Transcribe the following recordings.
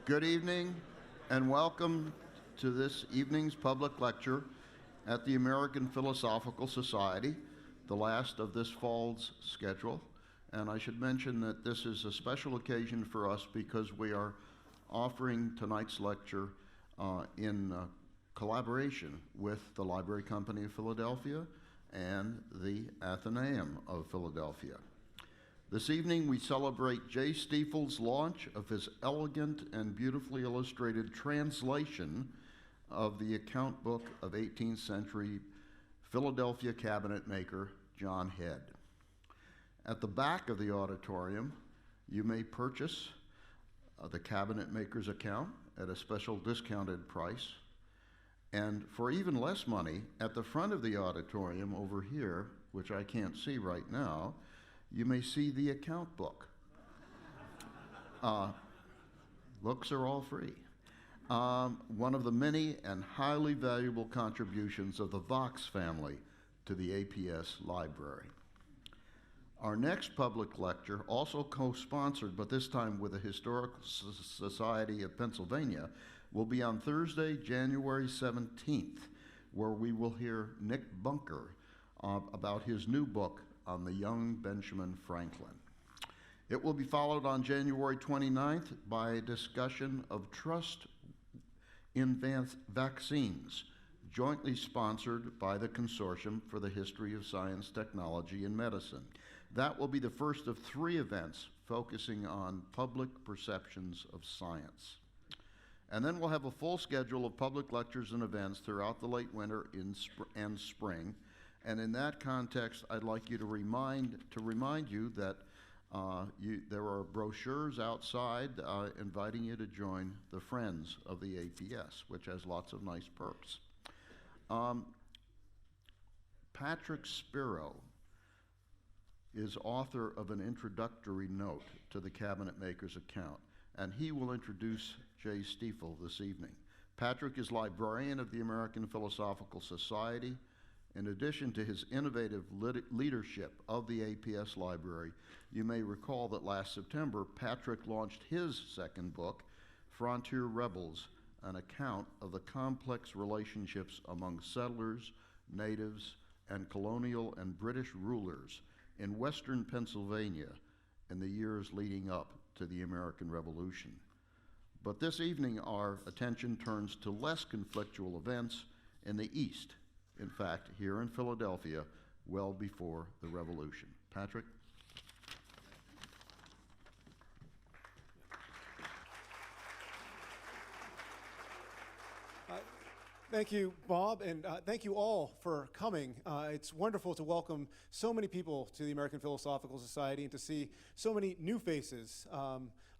Good evening and welcome to this evening's public lecture at the American Philosophical Society, the last of this fall's schedule. And I should mention that this is a special occasion for us because we are offering tonight's lecture in collaboration with the Library Company of Philadelphia and the Athenaeum of Philadelphia. This evening we celebrate J. Stiefel's launch of his elegant and beautifully illustrated translation of the account book of 18th century Philadelphia cabinetmaker John Head. At the back of the auditorium, you may purchase the cabinetmaker's account at a special discounted price. And for even less money, at the front of the auditorium over here, which I can't see right now, you may see the account book. Books are all free. One of the many and highly valuable contributions of the Vox family to the APS library. Our next public lecture, also co-sponsored, but this time with the Historical Society of Pennsylvania, will be on Thursday, January 17th, where we will hear Nick Bunker about his new book on the young Benjamin Franklin. It will be followed on January 29th by a discussion of trust in vaccines, jointly sponsored by the Consortium for the History of Science, Technology, and Medicine. That will be the first of 3 events focusing on public perceptions of science. And then we'll have a full schedule of public lectures and events throughout the late winter and spring. And in that context, I'd like you to remind you that there are brochures outside inviting you to join the Friends of the APS, which has lots of nice perks. Patrick Spiro is author of an introductory note to the Cabinetmaker's account, and he will introduce J. Stiefel this evening. Patrick is librarian of the American Philosophical Society. In addition to his innovative leadership of the APS library, you may recall that last September, Patrick launched his second book, Frontier Rebels, an account of the complex relationships among settlers, natives, and colonial and British rulers in western Pennsylvania in the years leading up to the American Revolution. But this evening, our attention turns to less conflictual events in the East. In fact, here in Philadelphia, well before the Revolution. Patrick? Thank you, Bob, and thank you all for coming. It's wonderful to welcome so many people to the American Philosophical Society and to see so many new faces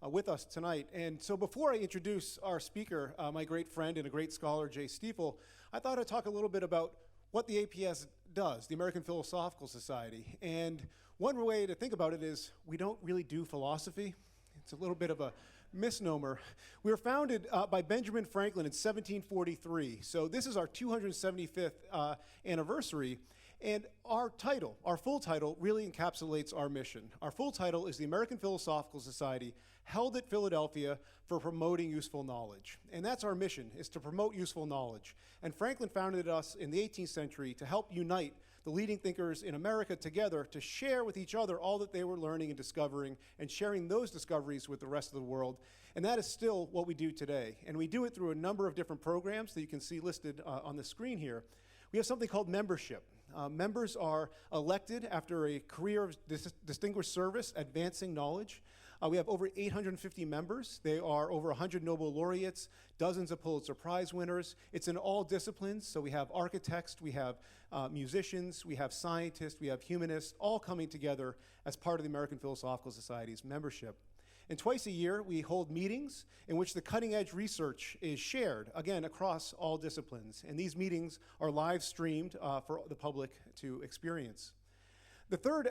with us tonight. And so before I introduce our speaker, my great friend and a great scholar, J. Stiefel, I thought I'd talk a little bit about what the APS does, the American Philosophical Society. And one way to think about it is we don't really do philosophy. It's a little bit of a misnomer. We were founded by Benjamin Franklin in 1743. So this is our 275th anniversary. And our title, our full title, really encapsulates our mission. Our full title is the American Philosophical Society, held at Philadelphia for promoting useful knowledge. And that's our mission, is to promote useful knowledge. And Franklin founded us in the 18th century to help unite the leading thinkers in America together to share with each other all that they were learning and discovering and sharing those discoveries with the rest of the world. And that is still what we do today. And we do it through a number of different programs that you can see listed on the screen here. We have something called membership. Members are elected after a career of distinguished service, advancing knowledge. We have over 850 members. They are over 100 Nobel laureates, dozens of Pulitzer Prize winners. It's in all disciplines, so we have architects, we have musicians, we have scientists, we have humanists, all coming together as part of the American Philosophical Society's membership. And twice a year, we hold meetings in which the cutting-edge research is shared, again, across all disciplines. And these meetings are live streamed for the public to experience. The third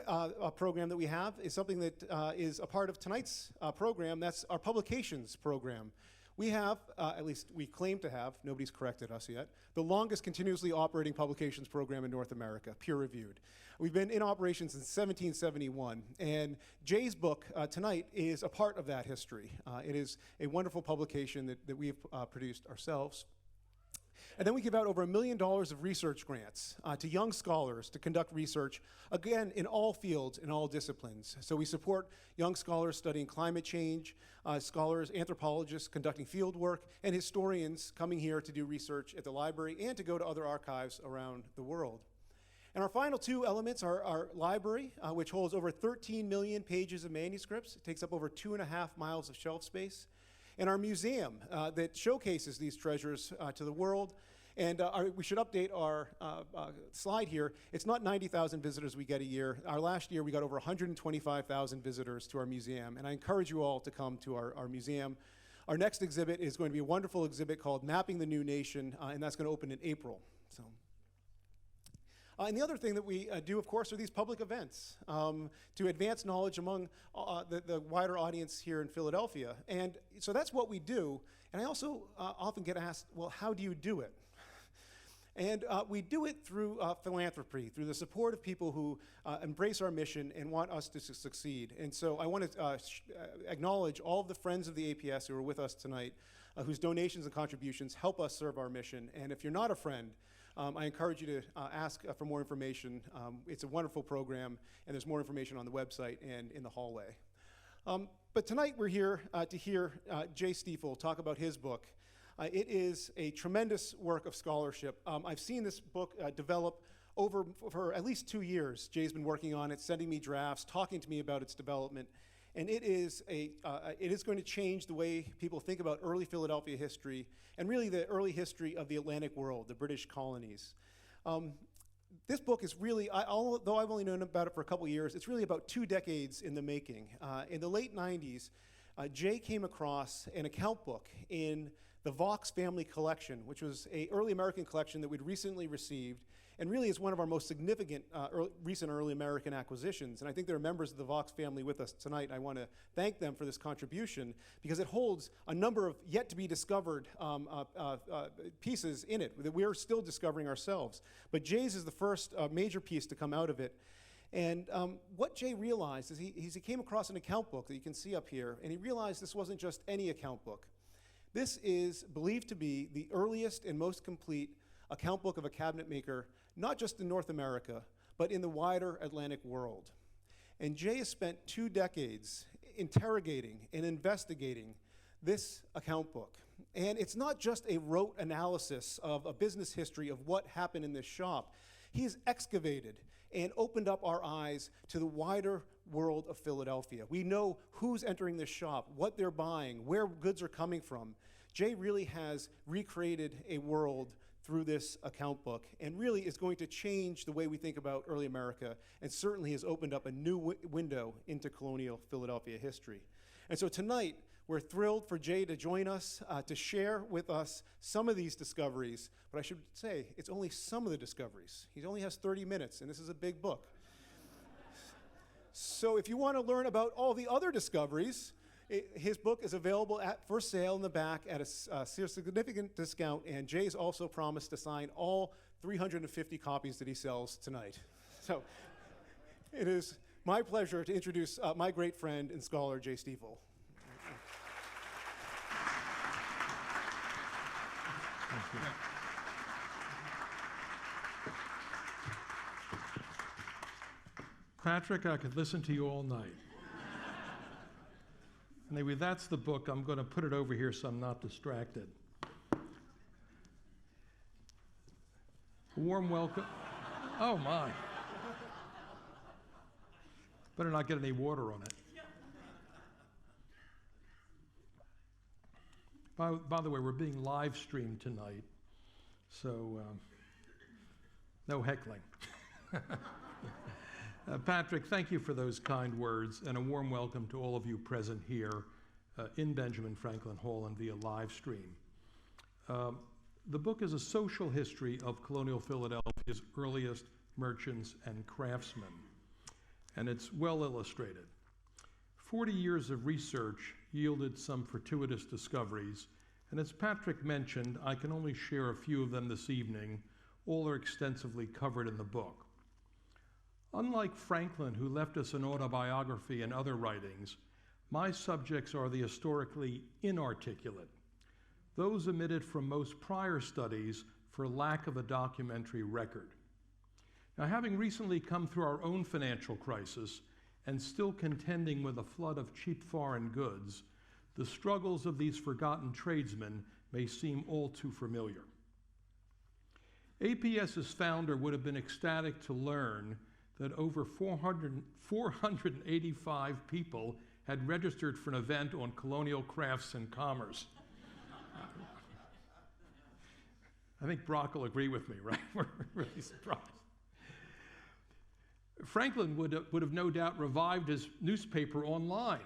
program that we have is something that is a part of tonight's program. That's our publications program. We have, at least we claim to have, nobody's corrected us yet, the longest continuously operating publications program in North America, peer-reviewed. We've been in operation since 1771, and Jay's book tonight is a part of that history. It is a wonderful publication that we've produced ourselves. And then we give out over $1 million of research grants to young scholars to conduct research, again, in all fields, in all disciplines. So we support young scholars studying climate change, scholars, anthropologists conducting field work, and historians coming here to do research at the library and to go to other archives around the world. And our final two elements are our library, which holds over 13 million pages of manuscripts. It takes up over 2.5 miles of shelf space. And our museum that showcases these treasures to the world. And we should update our slide here. It's not 90,000 visitors we get a year. Our last year, we got over 125,000 visitors to our museum. And I encourage you all to come to our museum. Our next exhibit is going to be a wonderful exhibit called Mapping the New Nation, and that's going to open in April. So. And the other thing that we do, of course, are these public events to advance knowledge among the wider audience here in Philadelphia. And so that's what we do. And I also often get asked, well, how do you do it? And we do it through philanthropy, through the support of people who embrace our mission and want us to succeed. And so I want to acknowledge all of the friends of the APS who are with us tonight, whose donations and contributions help us serve our mission. And if you're not a friend, I encourage you to ask for more information. It's a wonderful program, and there's more information on the website and in the hallway. But tonight we're here to hear Jay Stiefel talk about his book. It is a tremendous work of scholarship. I've seen this book develop for at least 2 years. Jay's been working on it, sending me drafts, talking to me about its development. And it is going to change the way people think about early Philadelphia history and really the early history of the Atlantic world, the British colonies. This book is really, although I've only known about it for a couple years, it's really about 2 decades in the making. In the late 90s, Jay came across an account book in the Vaux family collection, which was an early American collection that we'd recently received, and really is one of our most significant recent early American acquisitions. And I think there are members of the Vaux family with us tonight. I want to thank them for this contribution because it holds a number of yet to be discovered pieces in it that we're still discovering ourselves. But Jay's is the first major piece to come out of it. And what Jay realized is he came across an account book that you can see up here, and he realized this wasn't just any account book. This is believed to be the earliest and most complete account book of a cabinet maker, not just in North America, but in the wider Atlantic world. And Jay has spent 2 decades interrogating and investigating this account book. And it's not just a rote analysis of a business history of what happened in this shop. He's excavated and opened up our eyes to the wider world of Philadelphia. We know who's entering this shop, what they're buying, where goods are coming from. Jay really has recreated a world through this account book and really is going to change the way we think about early America and certainly has opened up a new window into colonial Philadelphia history. And so tonight, we're thrilled for Jay to join us, to share with us some of these discoveries. But I should say, it's only some of the discoveries. He only has 30 minutes, and this is a big book. So if you want to learn about all the other discoveries, his book is available for sale in the back at a significant discount, and Jay's also promised to sign all 350 copies that he sells tonight. So it is my pleasure to introduce my great friend and scholar, Jay Stiefel. Patrick, I could listen to you all night. Anyway, that's the book. I'm going to put it over here so I'm not distracted. A warm welcome. Oh, my. Better not get any water on it. By the way, we're being live streamed tonight, so no heckling. Patrick, thank you for those kind words, and a warm welcome to all of you present here in Benjamin Franklin Hall and via live stream. The book is a social history of colonial Philadelphia's earliest merchants and craftsmen, and it's well illustrated. 40 years of research yielded some fortuitous discoveries, And as Patrick mentioned, I can only share a few of them this evening. All are extensively covered in the book. Unlike Franklin, who left us an autobiography and other writings, my subjects are the historically inarticulate, those omitted from most prior studies for lack of a documentary record. Now, having recently come through our own financial crisis and still contending with a flood of cheap foreign goods, the struggles of these forgotten tradesmen may seem all too familiar. APS's founder would have been ecstatic to learn that over 485 people had registered for an event on colonial crafts and commerce. I think Brock will agree with me, right? We're really surprised. Franklin would have no doubt revived his newspaper online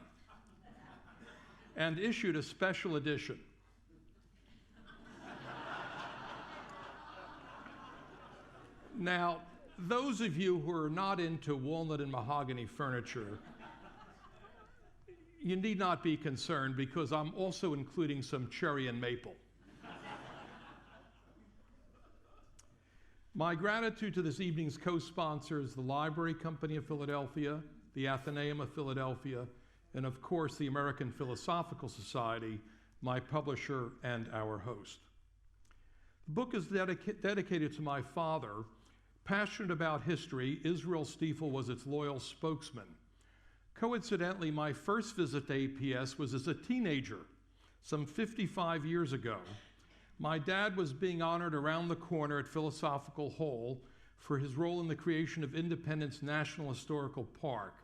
and issued a special edition. Now, those of you who are not into walnut and mahogany furniture, you need not be concerned because I'm also including some cherry and maple. My gratitude to this evening's co-sponsors, the Library Company of Philadelphia, the Athenaeum of Philadelphia, and of course the American Philosophical Society, my publisher and our host. The book is dedicated to my father. Passionate about history, Israel Stiefel was its loyal spokesman. Coincidentally, my first visit to APS was as a teenager, some 55 years ago. My dad was being honored around the corner at Philosophical Hall for his role in the creation of Independence National Historical Park.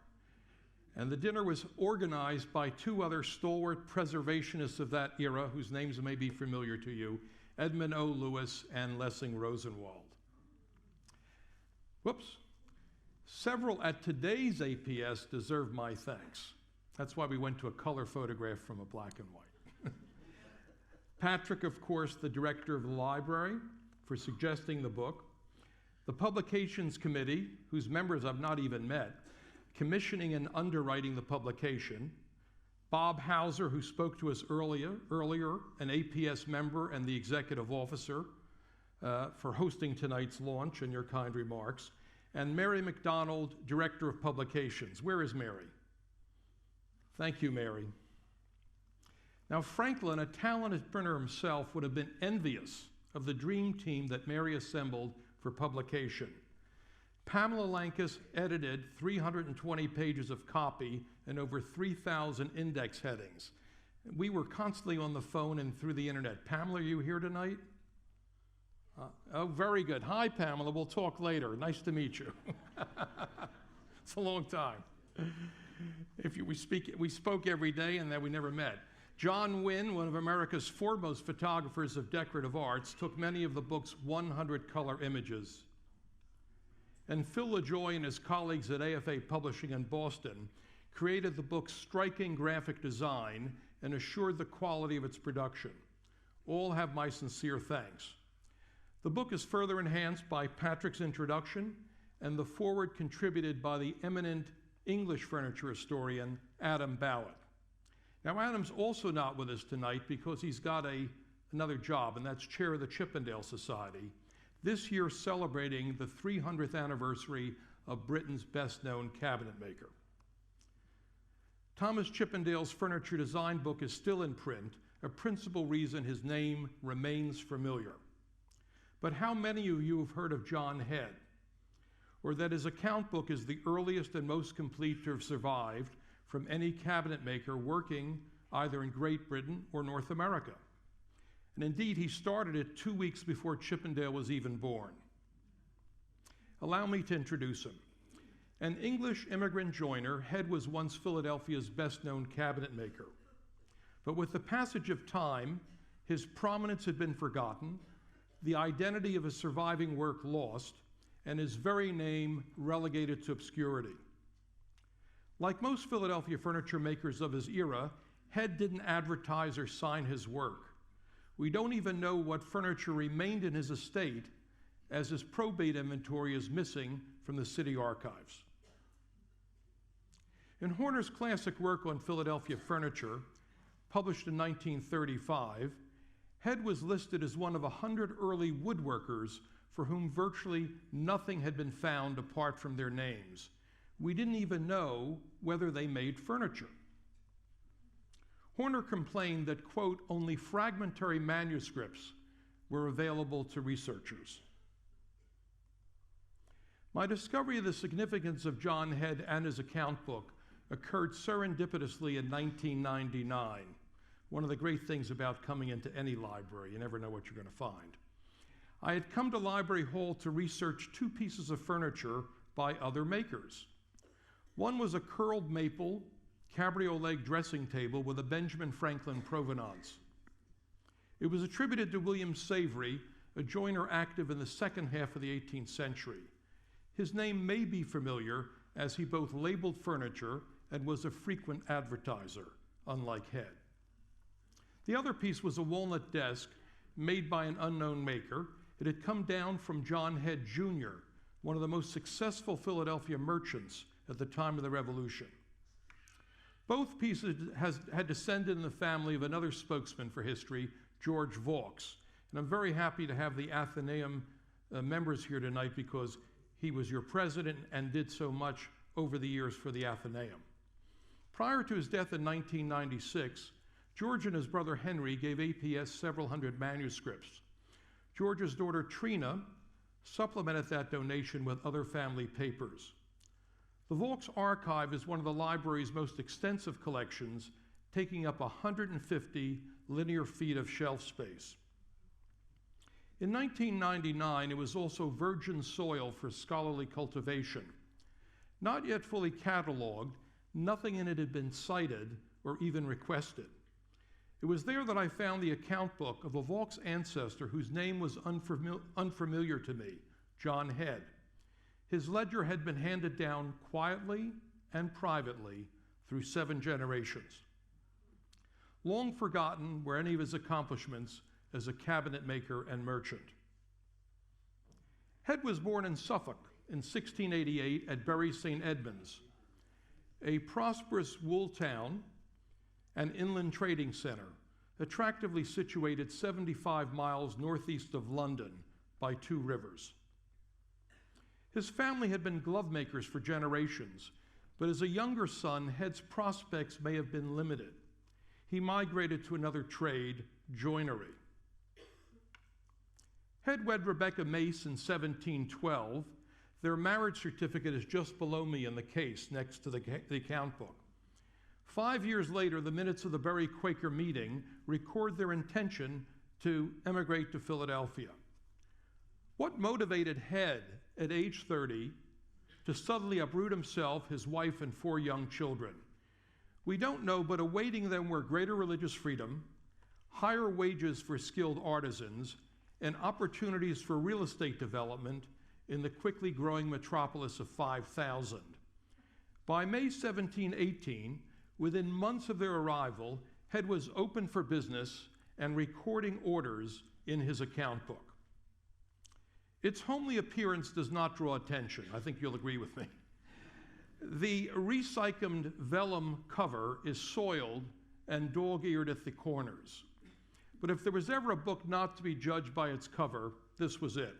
And the dinner was organized by two other stalwart preservationists of that era, whose names may be familiar to you, Edmund O. Lewis and Lessing Rosenwald. Whoops. Several at today's APS deserve my thanks. That's why we went to a color photograph from a black and white. Patrick, of course, the director of the library, for suggesting the book. The Publications Committee, whose members I've not even met, commissioning and underwriting the publication. Bob Hauser, who spoke to us earlier, an APS member and the executive officer, for hosting tonight's launch and your kind remarks. And Mary McDonald, Director of Publications. Where is Mary? Thank you, Mary. Now, Franklin, a talented printer himself, would have been envious of the dream team that Mary assembled for publication. Pamela Lankus edited 320 pages of copy and over 3,000 index headings. We were constantly on the phone and through the internet. Pamela, are you here tonight? Oh, very good. Hi, Pamela. We'll talk later. Nice to meet you. It's a long time. We spoke every day and then we never met. John Wynne, one of America's foremost photographers of decorative arts, took many of the book's 100 color images. And Phil LaJoy and his colleagues at AFA Publishing in Boston created the book's striking graphic design and assured the quality of its production. All have my sincere thanks. The book is further enhanced by Patrick's introduction and the foreword contributed by the eminent English furniture historian, Adam Ballard. Now, Adam's also not with us tonight because he's got another job, and that's chair of the Chippendale Society, this year celebrating the 300th anniversary of Britain's best-known cabinet maker. Thomas Chippendale's furniture design book is still in print, a principal reason his name remains familiar. But how many of you have heard of John Head, or that his account book is the earliest and most complete to have survived from any cabinet maker working either in Great Britain or North America? And indeed, he started it 2 weeks before Chippendale was even born. Allow me to introduce him. An English immigrant joiner, Head was once Philadelphia's best-known cabinet maker. But with the passage of time, his prominence had been forgotten, the identity of his surviving work lost, and his very name relegated to obscurity. Like most Philadelphia furniture makers of his era, Head didn't advertise or sign his work. We don't even know what furniture remained in his estate, as his probate inventory is missing from the city archives. In Horner's classic work on Philadelphia furniture, published in 1935, Head was listed as one of 100 early woodworkers for whom virtually nothing had been found apart from their names. We didn't even know whether they made furniture. Horner complained that, quote, only fragmentary manuscripts were available to researchers. My discovery of the significance of John Head and his account book occurred serendipitously in 1999. One of the great things about coming into any library, you never know what you're going to find. I had come to Library Hall to research 2 pieces of furniture by other makers. One was a curled maple cabriolet dressing table with a Benjamin Franklin provenance. It was attributed to William Savory, a joiner active in the second half of the 18th century. His name may be familiar, as he both labeled furniture and was a frequent advertiser, unlike Head. The other piece was a walnut desk made by an unknown maker. It had come down from John Head, Jr., one of the most successful Philadelphia merchants at the time of the Revolution. Both pieces had descended in the family of another spokesman for history, George Vaux. And I'm very happy to have the Athenaeum members here tonight because he was your president and did so much over the years for the Athenaeum. Prior to his death in 1996, George and his brother Henry gave APS several hundred manuscripts. George's daughter Trina supplemented that donation with other family papers. The Vaux Archive is one of the library's most extensive collections, taking up 150 linear feet of shelf space. In 1999, it was also virgin soil for scholarly cultivation. Not yet fully cataloged, nothing in it had been cited or even requested. It was there that I found the account book of a Vaux ancestor whose name was unfamiliar to me, John Head. His ledger had been handed down quietly and privately through 7 generations. Long forgotten were any of his accomplishments as a cabinet maker and merchant. Head was born in Suffolk in 1688 at Bury St. Edmunds, a prosperous wool town and inland trading center, attractively situated 75 miles northeast of London by 2 rivers. His family had been glove makers for generations, but as a younger son, Head's prospects may have been limited. He migrated to another trade, joinery. Head wed Rebecca Mace in 1712. Their marriage certificate is just below me in the case, next to the account book. 5 years later, the minutes of the Bury Quaker meeting record their intention to emigrate to Philadelphia. What motivated Head at age 30 to suddenly uproot himself, his wife, and 4 young children? We don't know, but awaiting them were greater religious freedom, higher wages for skilled artisans, and opportunities for real estate development in the quickly growing metropolis of 5,000. By May 1718, within months of their arrival, Head was open for business and recording orders in his account book. Its homely appearance does not draw attention. I think you'll agree with me. The recycled vellum cover is soiled and dog-eared at the corners. But if there was ever a book not to be judged by its cover, this was it.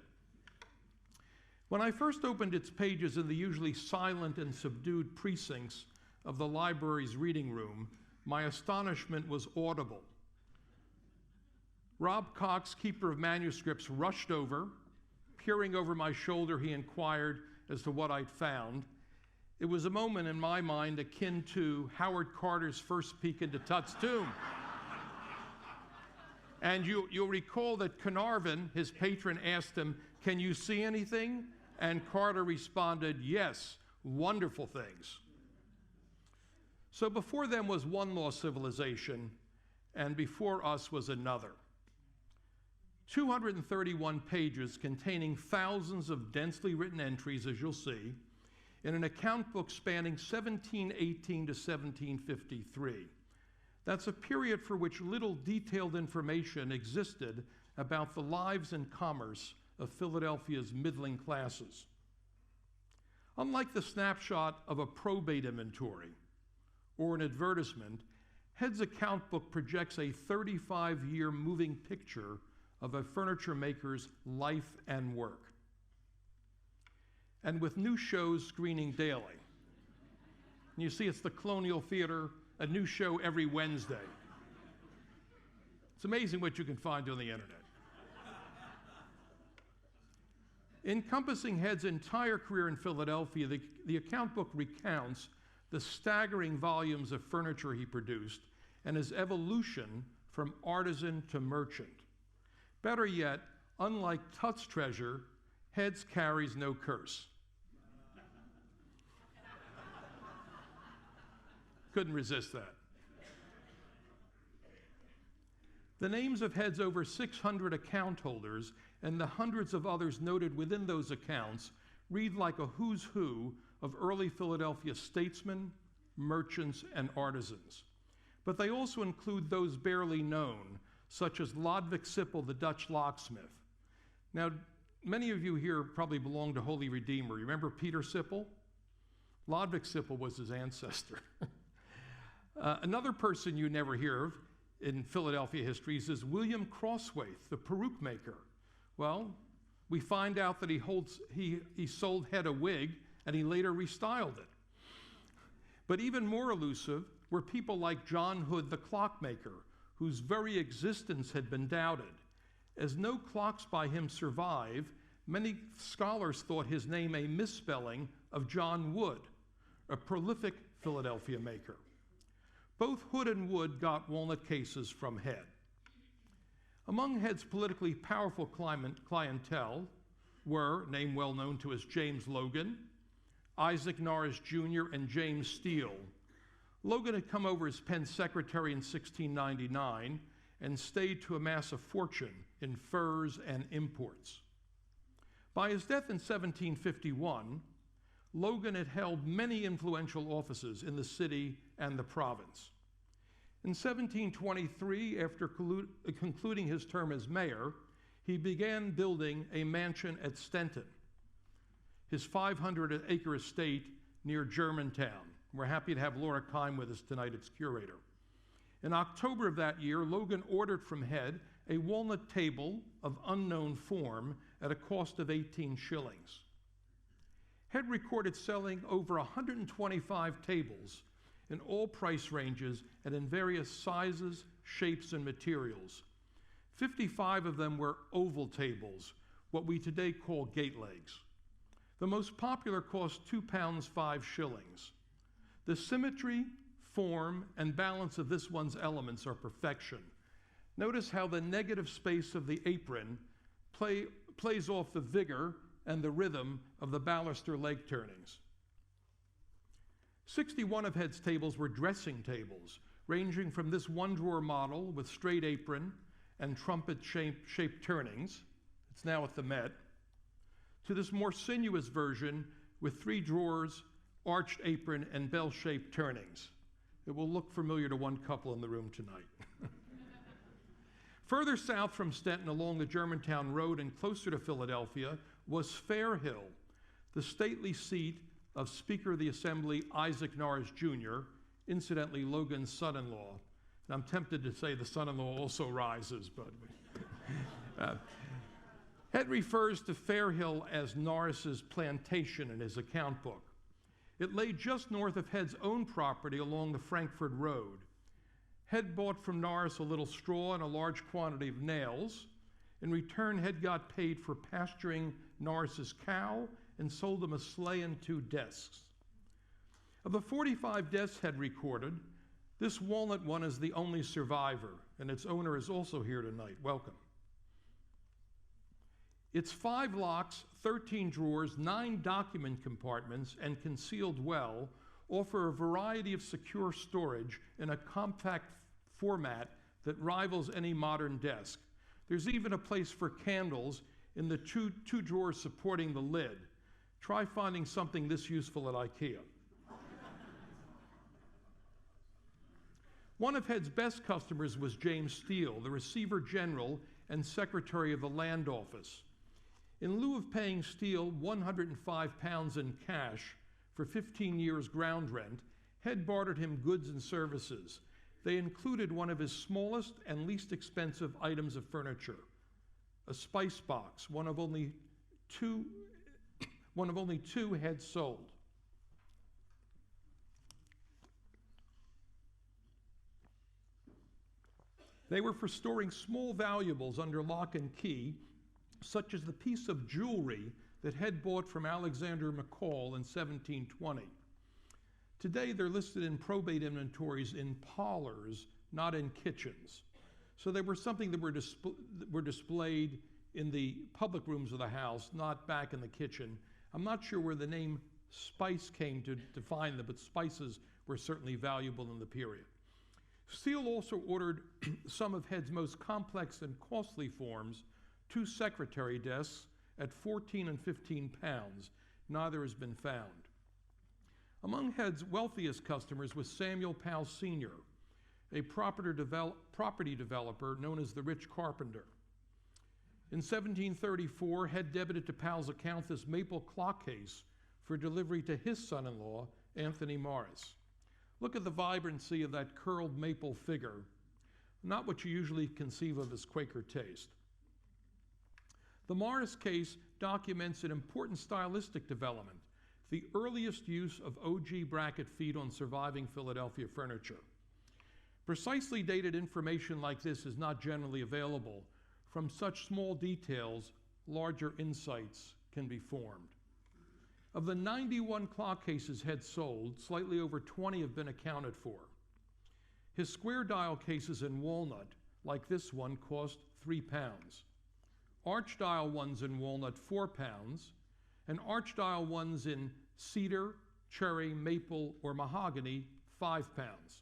When I first opened its pages in the usually silent and subdued precincts of the library's reading room, my astonishment was audible. Rob Cox, keeper of manuscripts, rushed over. Peering over my shoulder, he inquired as to what I'd found. It was a moment in my mind akin to Howard Carter's first peek into Tut's tomb. And you'll recall that Carnarvon, his patron, asked him, "Can you see anything?" And Carter responded, "Yes, wonderful things." So before them was one lost civilization, and before us was another. 231 pages containing thousands of densely written entries, as you'll see, in an account book spanning 1718 to 1753. That's a period for which little detailed information existed about the lives and commerce of Philadelphia's middling classes. Unlike the snapshot of a probate inventory or an advertisement, Head's account book projects a 35-year moving picture of a furniture maker's life and work, and with new shows screening daily. And you see it's the Colonial Theater, a new show every Wednesday. It's amazing what you can find on the internet. Encompassing Head's entire career in Philadelphia, the account book recounts the staggering volumes of furniture he produced and his evolution from artisan to merchant. Better yet, unlike Tut's treasure, Head's carries no curse. Couldn't resist that. The names of Head's over 600 account holders and the hundreds of others noted within those accounts read like a who's who of early Philadelphia statesmen, merchants, and artisans. But they also include those barely known, such as Lodwijk Sippel, the Dutch locksmith. Now, many of you here probably belong to Holy Redeemer. You remember Peter Sippel? Lodwijk Sippel was his ancestor. Another person you never hear of in Philadelphia histories is William Crosswaith, the peruke maker. Well, we find out that he sold Head a wig and he later restyled it. But even more elusive were people like John Hood, the clockmaker, whose very existence had been doubted. As no clocks by him survive, many scholars thought his name a misspelling of John Wood, a prolific Philadelphia maker. Both Hood and Wood got walnut cases from Head. Among Head's politically powerful clientele were, name well known to us, James Logan, Isaac Norris Jr., and James Steele. Logan had come over as Penn's secretary in 1699 and stayed to amass a fortune in furs and imports. By his death in 1751, Logan had held many influential offices in the city and the province. In 1723, after concluding his term as mayor, he began building a mansion at Stenton, his 500-acre estate near Germantown. We're happy to have Laura Kime with us tonight as curator. In October of that year, Logan ordered from Head a walnut table of unknown form at a cost of 18 shillings. Head recorded selling over 125 tables in all price ranges and in various sizes, shapes, and materials. 55 of them were oval tables, what we today call gate legs. The most popular cost £2 5 shillings. The symmetry, form, and balance of this one's elements are perfection. Notice how the negative space of the apron plays off the vigor and the rhythm of the baluster leg turnings. 61 of Head's tables were dressing tables, ranging from this one-drawer model with straight apron and trumpet-shaped turnings, it's now at the Met, to this more sinuous version with 3 drawers, arched apron, and bell-shaped turnings. It will look familiar to one couple in the room tonight. Further south from Stenton along the Germantown Road and closer to Philadelphia was Fair Hill, the stately seat of Speaker of the Assembly Isaac Norris Jr., incidentally Logan's son-in-law. And I'm tempted to say the son-in-law also rises, but Head refers to Fair Hill as Norris's plantation in his account book. It lay just north of Head's own property along the Frankfurt Road. Head bought from Norris a little straw and a large quantity of nails. In return, Head got paid for pasturing Norris's cow and sold him a sleigh and 2 desks. Of the 45 desks Head recorded, this walnut one is the only survivor, and its owner is also here tonight. Welcome. Its 5 locks, 13 drawers, 9 document compartments, and concealed well offer a variety of secure storage in a compact format that rivals any modern desk. There's even a place for candles in the two drawers supporting the lid. Try finding something this useful at IKEA. One of Head's best customers was James Steele, the Receiver General and Secretary of the Land Office. In lieu of paying Steele £105 in cash for 15 years ground rent, Head bartered him goods and services. they included one of his smallest and least expensive items of furniture, a spice box, one of only two heads sold. They were for storing small valuables under lock and key, such as the piece of jewelry that Head bought from Alexander McCall in 1720. Today, they're listed in probate inventories in parlors, not in kitchens. So they were something that were displayed in the public rooms of the house, not back in the kitchen. I'm not sure where the name spice came to define them, but spices were certainly valuable in the period. Steele also ordered some of Head's most complex and costly forms, 2 secretary desks at 14 and 15 pounds. Neither has been found. Among Head's wealthiest customers was Samuel Powell Sr., a property developer known as the Rich Carpenter. In 1734, Head debited to Powell's account this maple clock case for delivery to his son-in-law, Anthony Morris. Look at the vibrancy of that curled maple figure, not what you usually conceive of as Quaker taste. The Morris case documents an important stylistic development, the earliest use of OG bracket feet on surviving Philadelphia furniture. Precisely dated information like this is not generally available. From such small details, larger insights can be formed. Of the 91 clock cases Head sold, slightly over 20 have been accounted for. His square dial cases in walnut, like this one, cost 3 pounds. Arch dial ones in walnut, 4 pounds, and arch dial ones in cedar, cherry, maple, or mahogany, 5 pounds.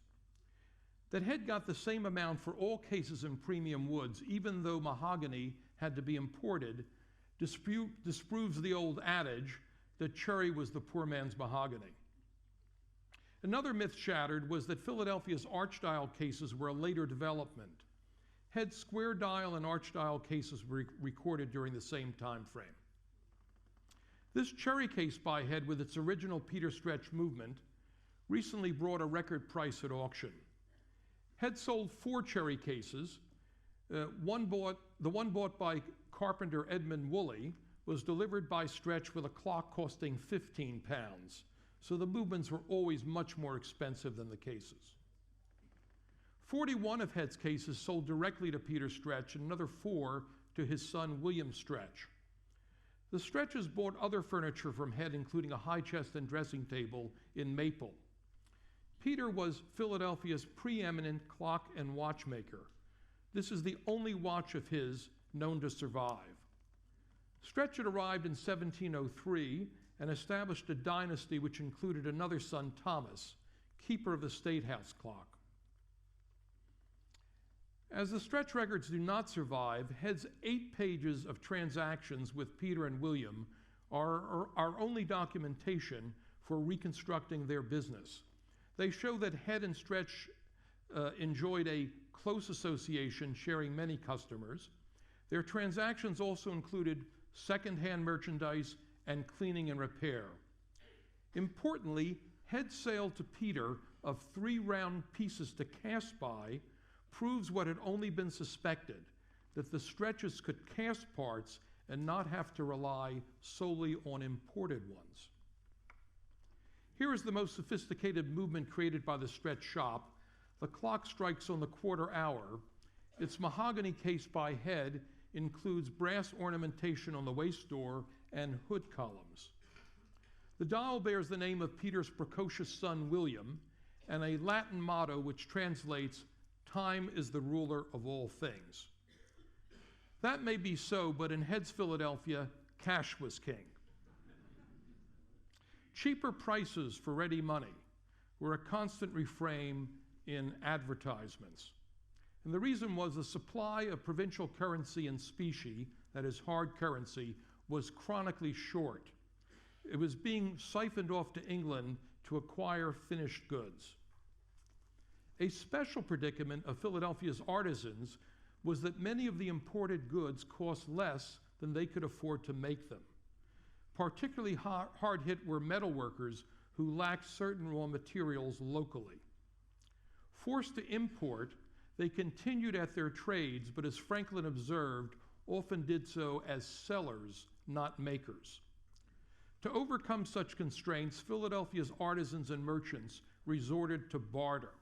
That Head got the same amount for all cases in premium woods, even though mahogany had to be imported, disproves the old adage that cherry was the poor man's mahogany. Another myth shattered was that Philadelphia's arch dial cases were a later development. Head's square dial and arch dial cases were recorded during the same time frame. This cherry case by Head, with its original Peter Stretch movement, recently brought a record price at auction. Head sold 4 cherry cases. The one bought by carpenter Edmund Woolley was delivered by Stretch with a clock costing 15 pounds. So the movements were always much more expensive than the cases. 41 of Head's cases sold directly to Peter Stretch and another 4 to his son William Stretch. The Stretches bought other furniture from Head, including a high chest and dressing table in maple. Peter was Philadelphia's preeminent clock and watchmaker. This is the only watch of his known to survive. Stretch had arrived in 1703 and established a dynasty which included another son, Thomas, keeper of the State House clock. As the Stretch records do not survive, Head's 8 pages of transactions with Peter and William are our only documentation for reconstructing their business. They show that Head and Stretch enjoyed a close association, sharing many customers. Their transactions also included second-hand merchandise and cleaning and repair. Importantly, Head's sale to Peter of 3 round pieces to cast by proves what had only been suspected, that the Stretches could cast parts and not have to rely solely on imported ones. Here is the most sophisticated movement created by the Stretch shop. The clock strikes on the quarter hour. Its mahogany case by Head includes brass ornamentation on the waist door and hood columns. The dial bears the name of Peter's precocious son, William, and a Latin motto which translates, "Time is the ruler of all things." That may be so, but in Head's Philadelphia, cash was king. Cheaper prices for ready money were a constant refrain in advertisements. And the reason was the supply of provincial currency in specie, that is hard currency, was chronically short. It was being siphoned off to England to acquire finished goods. A special predicament of Philadelphia's artisans was that many of the imported goods cost less than they could afford to make them. Particularly hard hit were metalworkers who lacked certain raw materials locally. Forced to import, they continued at their trades, but as Franklin observed, often did so as sellers, not makers. To overcome such constraints, Philadelphia's artisans and merchants resorted to barter.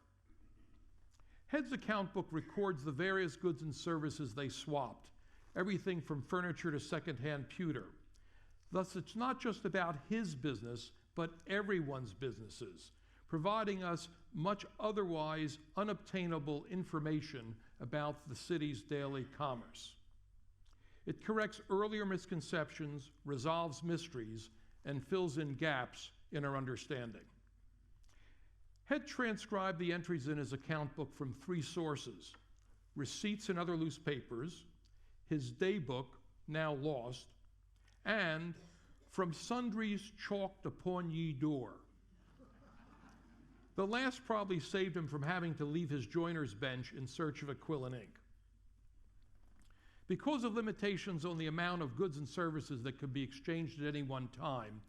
Head's account book records the various goods and services they swapped, everything from furniture to secondhand pewter. Thus, it's not just about his business, but everyone's businesses, providing us much otherwise unobtainable information about the city's daily commerce. It corrects earlier misconceptions, resolves mysteries, and fills in gaps in our understanding. Head transcribed the entries in his account book from 3 sources: receipts and other loose papers, his day book, now lost, and from sundries chalked upon ye door. The last probably saved him from having to leave his joiner's bench in search of a quill and ink. Because of limitations on the amount of goods and services that could be exchanged at any one time,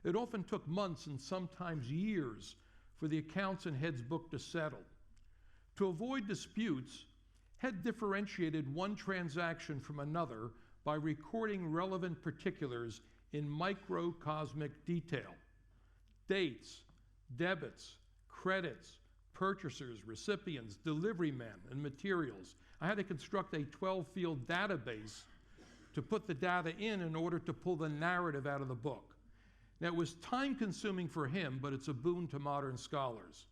it often took months and sometimes years for the accounts in Head's book to settle. To avoid disputes, Head differentiated one transaction from another by recording relevant particulars in microcosmic detail: dates, debits, credits, purchasers, recipients, delivery men, and materials. I had to construct a 12-field database to put the data in order to pull the narrative out of the book. Now, it was time-consuming for him, but it's a boon to modern scholars.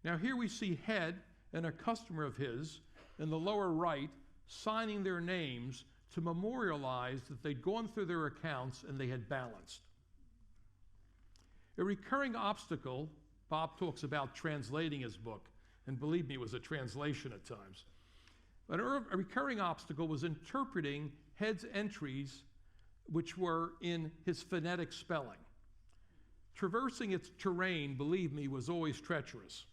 Now, here we see Head and a customer of his in the lower right signing their names to memorialize that they'd gone through their accounts and they had balanced. A recurring obstacle, Bob talks about translating his book, and believe me, it was a translation at times. But a recurring obstacle was interpreting Head's entries, which were in his phonetic spelling. Traversing its terrain, believe me, was always treacherous.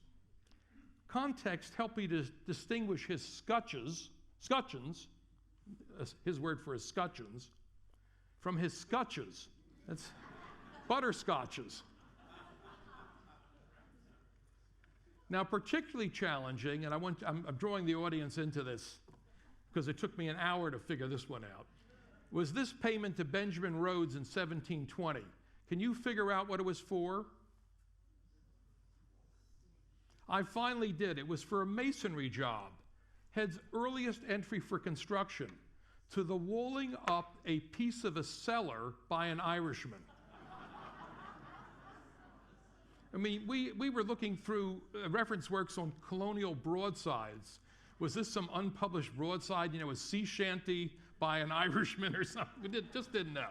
Context helped me to distinguish his scutcheons, his word for his scutcheons, from his scutches. That's butterscotches. Now, particularly challenging, and I'm drawing the audience into this because it took me an hour to figure this one out, was this payment to Benjamin Rhodes in 1720. Can you figure out what it was for? I finally did. It was for a masonry job. Head's earliest entry for construction, to the walling up a piece of a cellar by an Irishman. I mean, we were looking through reference works on colonial broadsides. Was this some unpublished broadside, a sea shanty by an Irishman or something? We just didn't know.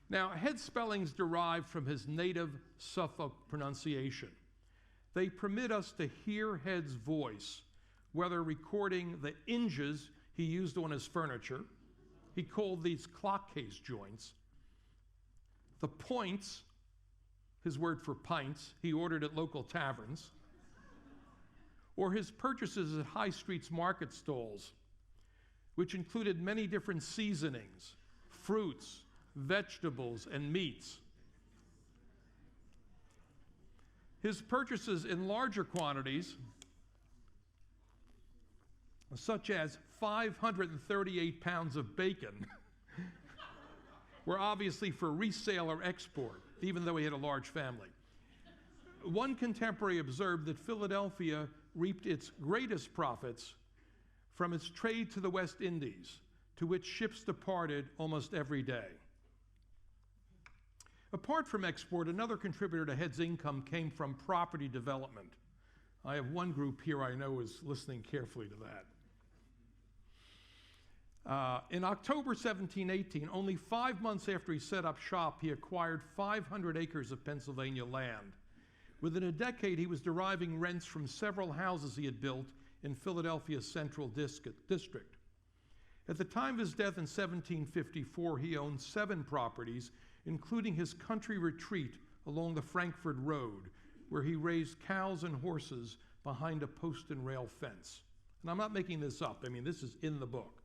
Now, Head's spellings derived from his native Suffolk pronunciation. They permit us to hear Head's voice, whether recording the inches he used on his furniture. He called these clock case joints. The points, his word for pints, he ordered at local taverns, or his purchases at High Street's market stalls, which included many different seasonings, fruits, vegetables, and meats. His purchases in larger quantities, such as 538 pounds of bacon, were obviously for resale or export, even though he had a large family. One contemporary observed that Philadelphia reaped its greatest profits from its trade to the West Indies, to which ships departed almost every day. Apart from export, another contributor to Head's income came from property development. I have one group here I know is listening carefully to that. In October 1718, only 5 months after he set up shop, he acquired 500 acres of Pennsylvania land. Within a decade, he was deriving rents from several houses he had built in Philadelphia's Central District. At the time of his death in 1754, he owned 7 properties, including his country retreat along the Frankford Road, where he raised cows and horses behind a post and rail fence. And I'm not making this up. I mean, this is in the book.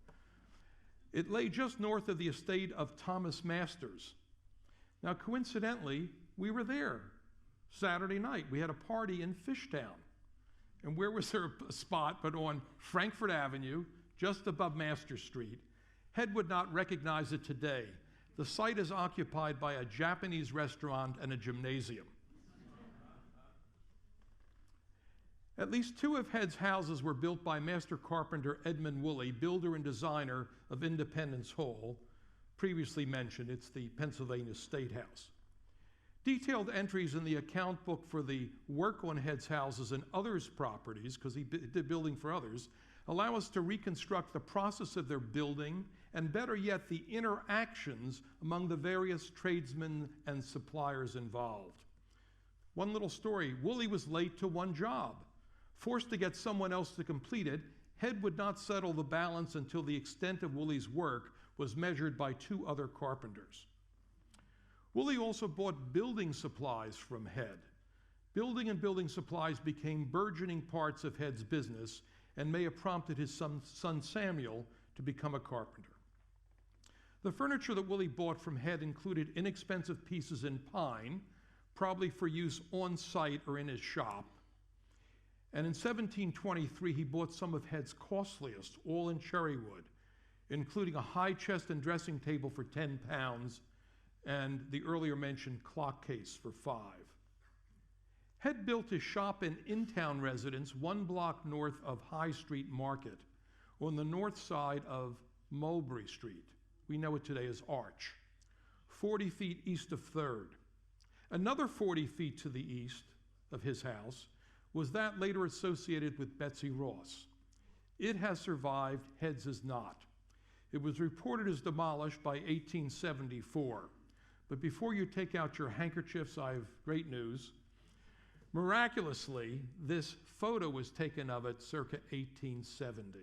It lay just north of the estate of Thomas Masters. Now, coincidentally, we were there Saturday night. We had a party in Fishtown. And where was there a spot but on Frankfurt Avenue, just above Master Street? Head would not recognize it today. The site is occupied by a Japanese restaurant and a gymnasium. At least two of Head's houses were built by master carpenter Edmund Woolley, builder and designer of Independence Hall, previously mentioned. It's the Pennsylvania State House. Detailed entries in the account book for the work on Head's houses and others' properties, because he did building for others, allow us to reconstruct the process of their building, and better yet, the interactions among the various tradesmen and suppliers involved. One little story, Woolley was late to one job. Forced to get someone else to complete it, Head would not settle the balance until the extent of Woolley's work was measured by two other carpenters. Woolley also bought building supplies from Head. Building and building supplies became burgeoning parts of Head's business and may have prompted his son Samuel to become a carpenter. The furniture that Woolley bought from Head included inexpensive pieces in pine, probably for use on site or in his shop. And in 1723, he bought some of Head's costliest, all in cherry wood, including a high chest and dressing table for 10 pounds and the earlier mentioned clock case for 5. Head built his shop and in-town residence 1 block north of High Street Market on the north side of Mulberry Street. We know it today as Arch, 40 feet east of 3rd. Another 40 feet to the east of his house was that later associated with Betsy Ross. It has survived, Head's is not. It was reported as demolished by 1874. But before you take out your handkerchiefs, I have great news. Miraculously, this photo was taken of it circa 1870.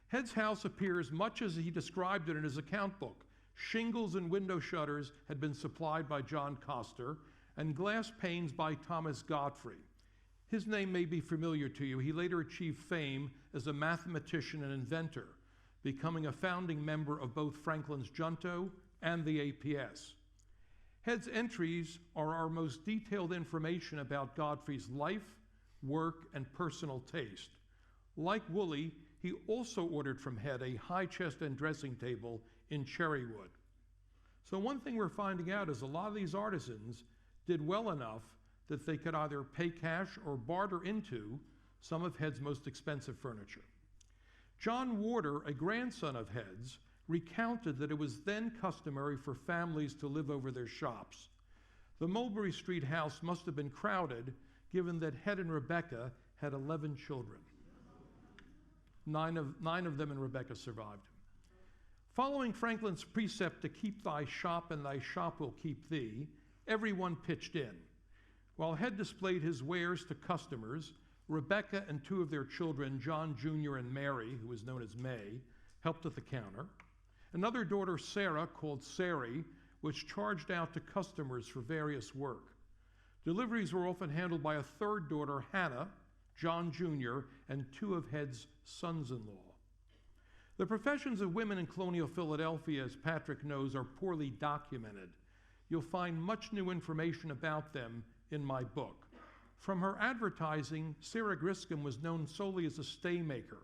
Head's house appears much as he described it in his account book. Shingles and window shutters had been supplied by John Coster, and glass panes by Thomas Godfrey. His name may be familiar to you. He later achieved fame as a mathematician and inventor, becoming a founding member of both Franklin's Junto and the APS. Head's entries are our most detailed information about Godfrey's life, work, and personal taste. Like Woolley, he also ordered from Head a high chest and dressing table in cherry wood. So one thing we're finding out is a lot of these artisans did well enough that they could either pay cash or barter into some of Head's most expensive furniture. John Warder, a grandson of Head's, recounted that it was then customary for families to live over their shops. The Mulberry Street house must have been crowded, given that Head and Rebecca had 11 children. Nine of them and Rebecca survived. Following Franklin's precept to keep thy shop and thy shop will keep thee, everyone pitched in. While Head displayed his wares to customers, Rebecca and 2 of their children, John Jr. and Mary, who was known as May, helped at the counter. Another daughter, Sarah, called Sari, was charged out to customers for various work. Deliveries were often handled by a 3rd daughter, Hannah, John Jr., and 2 of Head's sons-in-law. The professions of women in colonial Philadelphia, as Patrick knows, are poorly documented. You'll find much new information about them in my book. From her advertising, Sarah Griscom was known solely as a staymaker.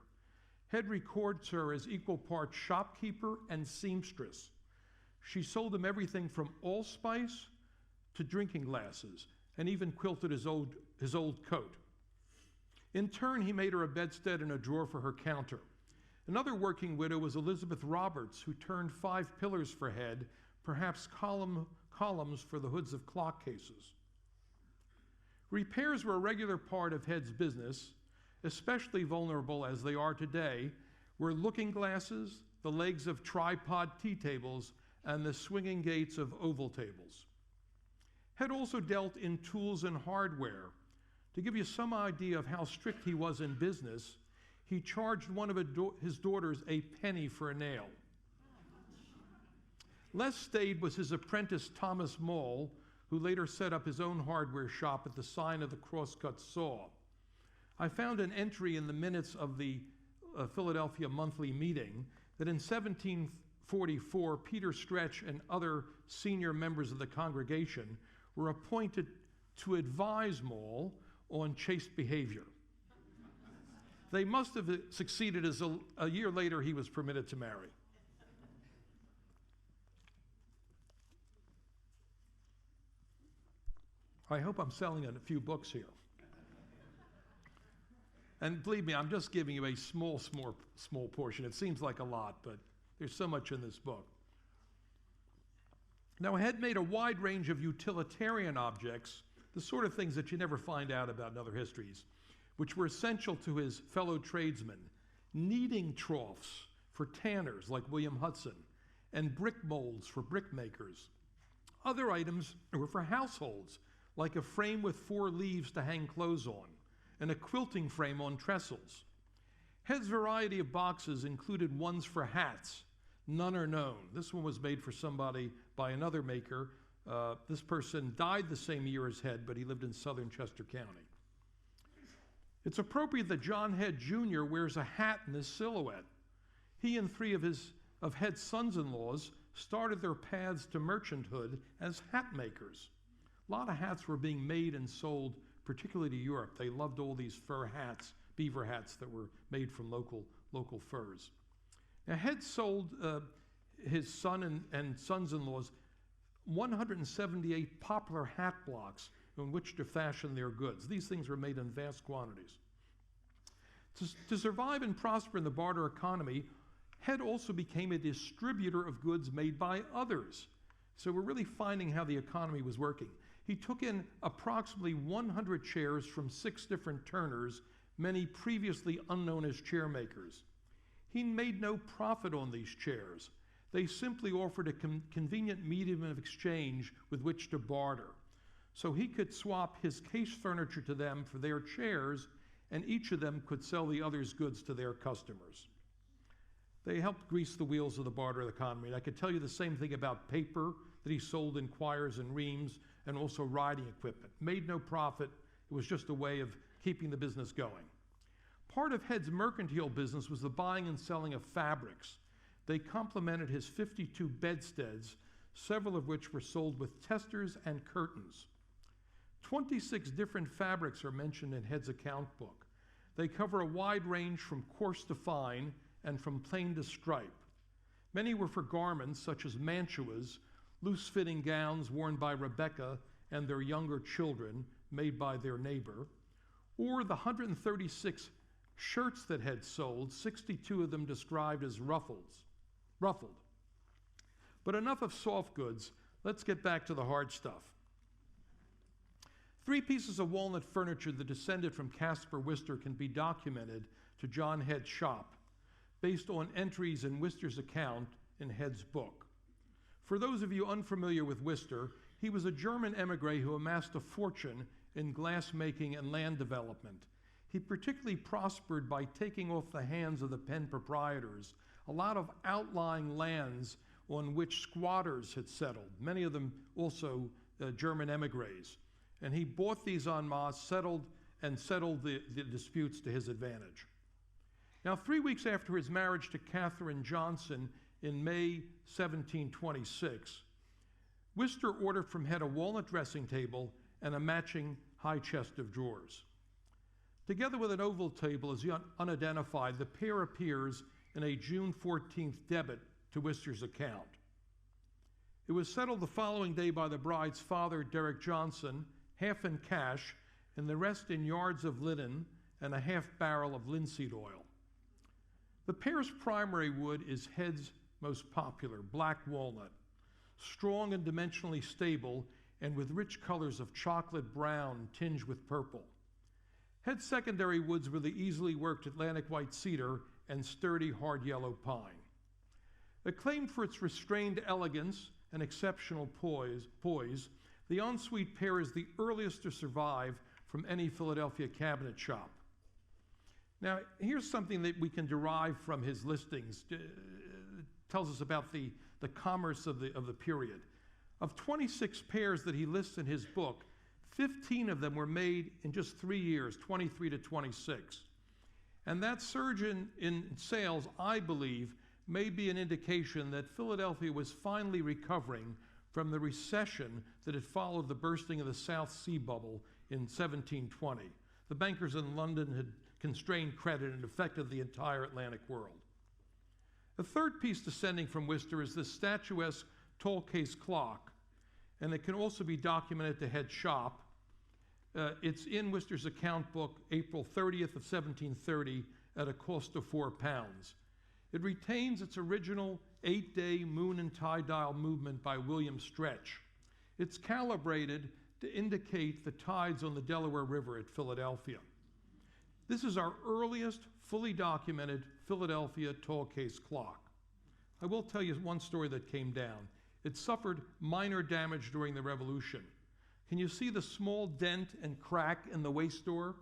Head records her as equal parts shopkeeper and seamstress. She sold him everything from allspice to drinking glasses, and even quilted his old coat. In turn, he made her a bedstead and a drawer for her counter. Another working widow was Elizabeth Roberts, who turned 5 pillars for Head, perhaps columns for the hoods of clock cases. Repairs were a regular part of Head's business, especially vulnerable as they are today, were looking glasses, the legs of tripod tea tables, and the swinging gates of oval tables. Head also dealt in tools and hardware. To give you some idea of how strict he was in business, he charged one of his daughters a penny for a nail. Less staid was his apprentice Thomas Mall, who later set up his own hardware shop at the sign of the Crosscut Saw. I found an entry in the minutes of the Philadelphia monthly meeting that in 1744, Peter Stretch and other senior members of the congregation were appointed to advise Mall on chaste behavior. They must have succeeded, as a year later he was permitted to marry. I hope I'm selling a few books here. And believe me, I'm just giving you a small portion. It seems like a lot, but there's so much in this book. Now, Head made a wide range of utilitarian objects, the sort of things that you never find out about in other histories, which were essential to his fellow tradesmen. Kneading troughs for tanners like William Hudson, and brick molds for brickmakers. Other items were for households, like a frame with 4 leaves to hang clothes on, and a quilting frame on trestles. Head's variety of boxes included ones for hats. None are known. This one was made for somebody by another maker. This person died the same year as Head, but he lived in southern Chester County. It's appropriate that John Head Jr. wears a hat in this silhouette. He and 3 of Head's sons-in-laws started their paths to merchanthood as hat makers. A lot of hats were being made and sold, particularly to Europe. They loved all these fur hats, beaver hats that were made from local furs. Now, Head sold his son and sons-in-laws 178 poplar hat blocks in which to fashion their goods. These things were made in vast quantities. To survive and prosper in the barter economy, Head also became a distributor of goods made by others. So we're really finding how the economy was working. He took in approximately 100 chairs from 6 different turners, many previously unknown as chair makers. He made no profit on these chairs. They simply offered a convenient medium of exchange with which to barter. So he could swap his case furniture to them for their chairs, and each of them could sell the other's goods to their customers. They helped grease the wheels of the barter economy. And I could tell you the same thing about paper that he sold in quires and reams, and also riding equipment. Made no profit. It was just a way of keeping the business going. Part of Head's mercantile business was the buying and selling of fabrics. They complemented his 52 bedsteads, several of which were sold with testers and curtains. 26 different fabrics are mentioned in Head's account book. They cover a wide range from coarse to fine and from plain to stripe. Many were for garments such as mantuas, loose-fitting gowns worn by Rebecca and their younger children, made by their neighbor, or the 136 shirts that Head sold, 62 of them described as ruffled. But enough of soft goods. Let's get back to the hard stuff. 3 pieces of walnut furniture that descended from Caspar Wister can be documented to John Head's shop, based on entries in Wister's account in Head's book. For those of you unfamiliar with Wister, he was a German emigre who amassed a fortune in glass-making and land development. He particularly prospered by taking off the hands of the pen proprietors a lot of outlying lands on which squatters had settled, many of them also German emigres. And he bought these en masse, settled the disputes to his advantage. Now, 3 weeks after his marriage to Catherine Johnson in May 1726, Wister ordered from Head a walnut dressing table and a matching high chest of drawers. Together with an oval table as yet unidentified, the pair appears in a June 14th debit to Wister's account. It was settled the following day by the bride's father, Derek Johnson, half in cash and the rest in yards of linen and a half barrel of linseed oil. The pair's primary wood is Head's most popular, black walnut, strong and dimensionally stable and with rich colors of chocolate brown tinged with purple. Head's secondary woods were the easily worked Atlantic white cedar and sturdy hard yellow pine. Acclaimed for its restrained elegance and exceptional poise, the ensuite pair is the earliest to survive from any Philadelphia cabinet shop. Now, here's something that we can derive from his listings. It tells us about the commerce of the period. Of 26 pairs that he lists in his book, 15 of them were made in just 3 years, 23 to 26. And that surge in sales, I believe, may be an indication that Philadelphia was finally recovering from the recession that had followed the bursting of the South Sea bubble in 1720. The bankers in London had constrained credit and affected the entire Atlantic world. A third piece descending from Worcester is this statuesque tall case clock, and it can also be documented at the head shop. It's in Worcester's account book, April 30th of 1730, at a cost of £4. It retains its original 8-day moon and tide dial movement by William Stretch. It's calibrated to indicate the tides on the Delaware River at Philadelphia. This is our earliest fully documented Philadelphia tall case clock. I will tell you one story that came down. It suffered minor damage during the Revolution. Can you see the small dent and crack in the waste door?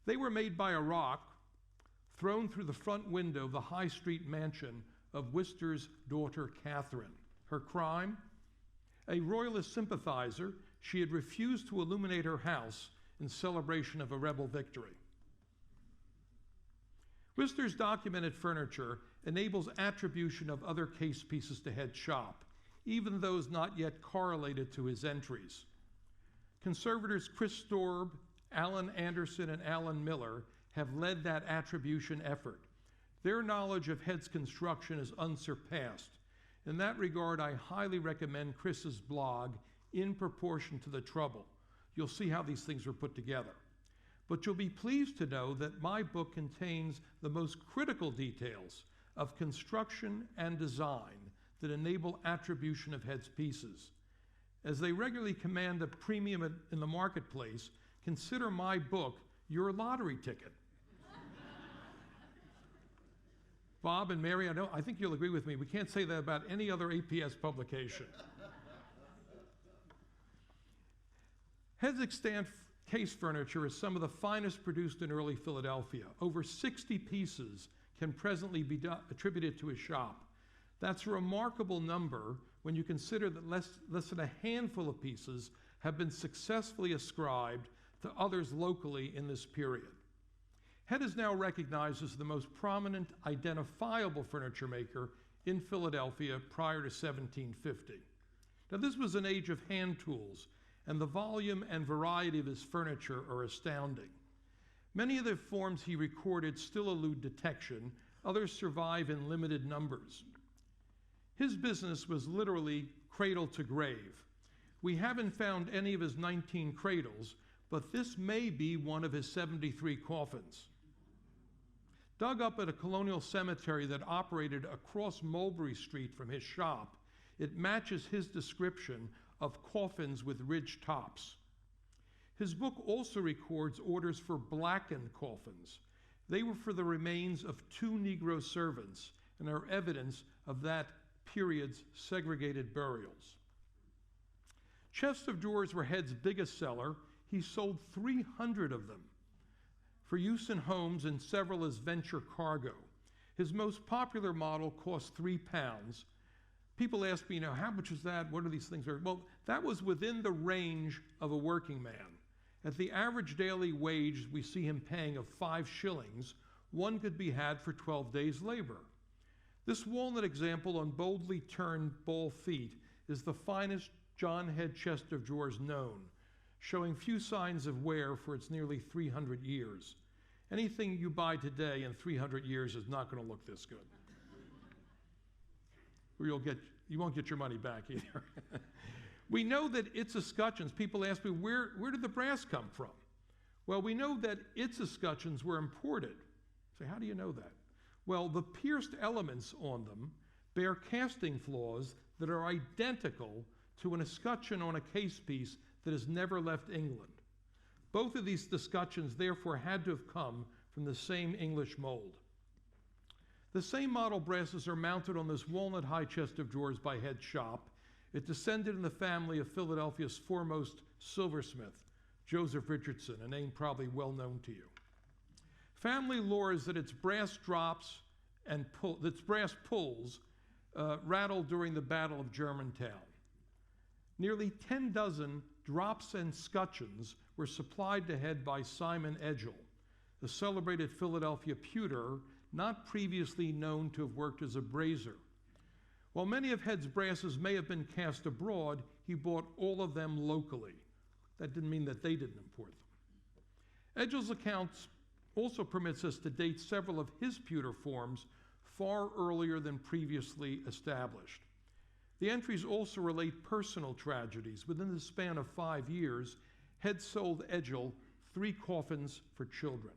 They were made by a rock thrown through the front window of the High Street mansion of Worcester's daughter, Catherine. Her crime? A royalist sympathizer, she had refused to illuminate her house in celebration of a rebel victory. Worcester's documented furniture enables attribution of other case pieces to head shop, even those not yet correlated to his entries. Conservators Chris Storb, Alan Anderson, and Alan Miller have led that attribution effort. Their knowledge of Head's construction is unsurpassed. In that regard, I highly recommend Chris's blog, In Proportion to the Trouble. You'll see how these things were put together. But you'll be pleased to know that my book contains the most critical details of construction and design that enable attribution of Head's pieces. As they regularly command a premium in the marketplace, consider my book your lottery ticket. Bob and Mary, I think you'll agree with me. We can't say that about any other APS publication. Head's extant case furniture is some of the finest produced in early Philadelphia. Over 60 pieces can presently be attributed to his shop. That's a remarkable number when you consider that less than a handful of pieces have been successfully ascribed to others locally in this period. Head is now recognized as the most prominent identifiable furniture maker in Philadelphia prior to 1750. Now, this was an age of hand tools, and the volume and variety of his furniture are astounding. Many of the forms he recorded still elude detection, others survive in limited numbers. His business was literally cradle to grave. We haven't found any of his 19 cradles, but this may be one of his 73 coffins. Dug up at a colonial cemetery that operated across Mulberry Street from his shop, it matches his description of coffins with ridged tops. His book also records orders for blackened coffins. They were for the remains of 2 Negro servants and are evidence of that period's segregated burials. Chests of drawers were Head's biggest seller. He sold 300 of them for use in homes and several as venture cargo. His most popular model cost £3. People ask me, how much is that? What are these things? Well, that was within the range of a working man. At the average daily wage we see him paying of 5 shillings, one could be had for 12 days' labor. This walnut example on boldly turned ball feet is the finest John Head chest of drawers known, showing few signs of wear for its nearly 300 years. Anything you buy today in 300 years is not going to look this good. Or you won't get your money back either. We know that its escutcheons, people ask me, where did the brass come from? Well, we know that its escutcheons were imported. So how do you know that? Well, the pierced elements on them bear casting flaws that are identical to an escutcheon on a case piece that has never left England. Both of these escutcheons therefore had to have come from the same English mold. The same model brasses are mounted on this walnut high chest of drawers by Head's shop. It descended in the family of Philadelphia's foremost silversmith, Joseph Richardson, a name probably well known to you. Family lore is that its brass drops and its brass pulls rattled during the Battle of Germantown. Nearly 10 dozen drops and scutcheons were supplied to Head by Simon Edgell, the celebrated Philadelphia pewter, not previously known to have worked as a brazier. While many of Head's brasses may have been cast abroad, he bought all of them locally. That didn't mean that they didn't import them. Edgel's accounts also permits us to date several of his pewter forms far earlier than previously established. The entries also relate personal tragedies. Within the span of 5 years, Head sold Edgel 3 coffins for children.